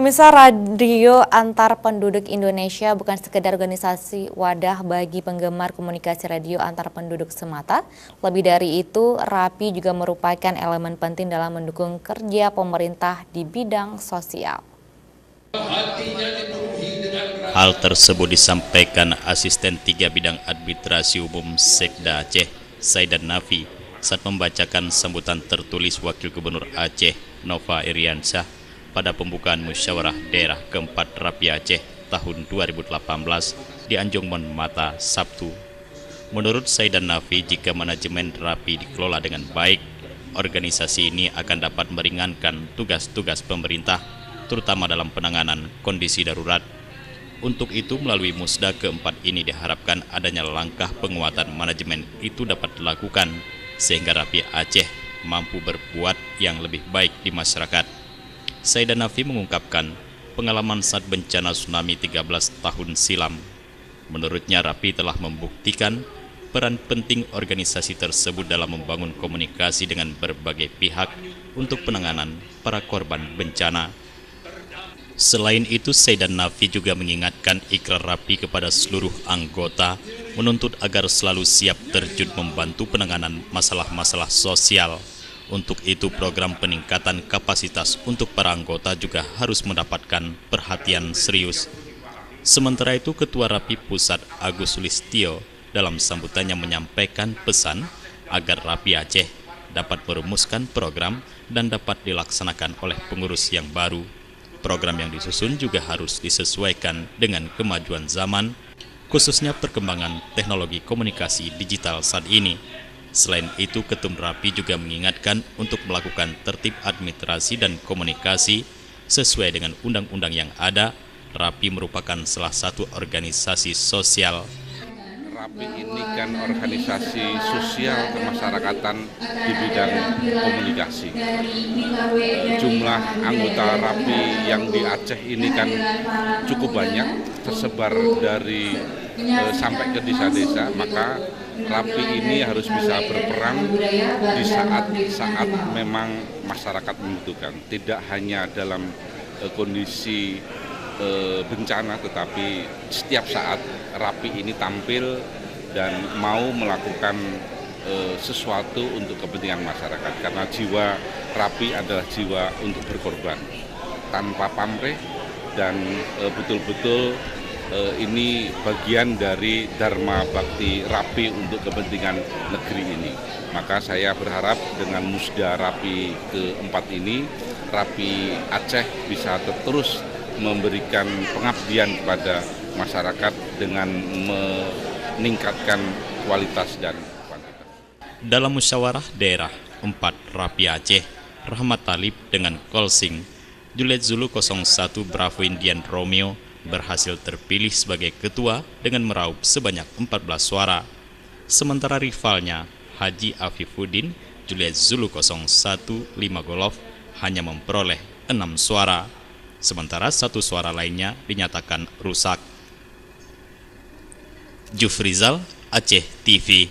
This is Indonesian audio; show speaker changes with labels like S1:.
S1: Pemirsa, Radio Antar Penduduk Indonesia bukan sekedar organisasi wadah bagi penggemar komunikasi radio antar penduduk semata. Lebih dari itu, RAPI juga merupakan elemen penting dalam mendukung kerja pemerintah di bidang sosial.
S2: Hal tersebut disampaikan Asisten 3 Bidang Administrasi Umum Sekda Aceh, Saidan Nafi, saat membacakan sambutan tertulis Wakil Gubernur Aceh, Nova Iriansyah, pada pembukaan musyawarah daerah keempat RAPI Aceh tahun 2018 di Anjung Monmata, Sabtu. Menurut Saidan Nafi, jika manajemen RAPI dikelola dengan baik, organisasi ini akan dapat meringankan tugas-tugas pemerintah, terutama dalam penanganan kondisi darurat. Untuk itu, melalui musda keempat ini diharapkan adanya langkah penguatan manajemen itu dapat dilakukan, sehingga RAPI Aceh mampu berbuat yang lebih baik di masyarakat. Saidan Nafi mengungkapkan pengalaman saat bencana tsunami 13 tahun silam. Menurutnya, RAPI telah membuktikan peran penting organisasi tersebut dalam membangun komunikasi dengan berbagai pihak untuk penanganan para korban bencana. Selain itu, Saidan Nafi juga mengingatkan ikrar RAPI kepada seluruh anggota menuntut agar selalu siap terjun membantu penanganan masalah-masalah sosial. Untuk itu, program peningkatan kapasitas untuk para anggota juga harus mendapatkan perhatian serius. Sementara itu, Ketua RAPI Pusat Agus Sulistyo dalam sambutannya menyampaikan pesan agar RAPI Aceh dapat merumuskan program dan dapat dilaksanakan oleh pengurus yang baru. Program yang disusun juga harus disesuaikan dengan kemajuan zaman, khususnya perkembangan teknologi komunikasi digital saat ini. Selain itu, Ketum RAPI juga mengingatkan untuk melakukan tertib administrasi dan komunikasi sesuai dengan undang-undang yang ada. RAPI merupakan salah satu organisasi sosial.
S3: RAPI ini kan organisasi sosial kemasyarakatan di bidang komunikasi. Jumlah anggota RAPI yang di Aceh ini kan cukup banyak, tersebar dari sampai ke desa-desa, maka RAPI ini harus bisa berperan di saat memang masyarakat membutuhkan. Tidak hanya dalam kondisi bencana, tetapi setiap saat RAPI ini tampil dan mau melakukan sesuatu untuk kepentingan masyarakat, karena jiwa RAPI adalah jiwa untuk berkorban tanpa pamrih, dan betul-betul ini bagian dari dharma bakti RAPI untuk kepentingan negeri ini. Maka saya berharap dengan musda RAPI keempat ini, RAPI Aceh bisa terus memberikan pengabdian kepada masyarakat dengan meningkatkan kualitas dan kuantitas.
S2: Dalam musyawarah daerah 4 RAPI Aceh, Rahmat Talib dengan Kolsing, Juliet Zulu 01 Bravo Indian Romeo berhasil terpilih sebagai ketua dengan meraup sebanyak 14 suara. Sementara rivalnya, Haji Afifuddin, Juliet Zulu 01 5 Golf, hanya memperoleh 6 suara. Sementara 1 suara lainnya dinyatakan rusak. Jufrizal, Aceh TV.